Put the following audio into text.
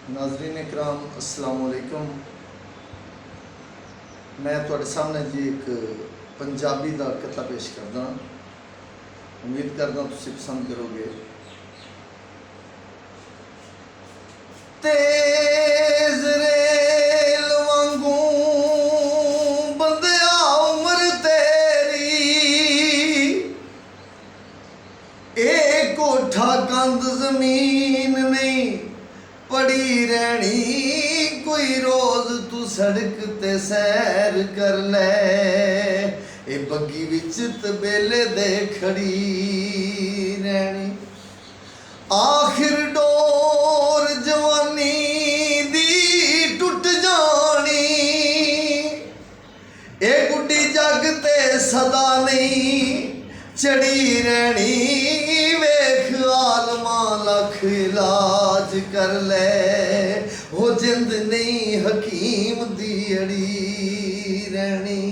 नाजरीन इकराम अस्सलाम वालेकुम। मैं तुहाडे सामने जी एक पंजाबी का कथा पेश करदा। उम्मीद करदा तुसीं पसंद करोगे। तेज रेल वांगू बंदिया उम्र तेरी, ए कोठा कंध जमीन नहीं पड़ी रहनी, कोई रोज तू सड़क ते सैर कर ले, ए बग्गी विच तबेले दे खड़ी रहनी। आखिर डोर जवानी दी टुट जानी, ए गुड्डी जग ते सदा नहीं चढ़ी रहनी, वेख आलमा लख इलाज कर ले, हो जिंद नहीं हकीम दी अड़ी रहनी।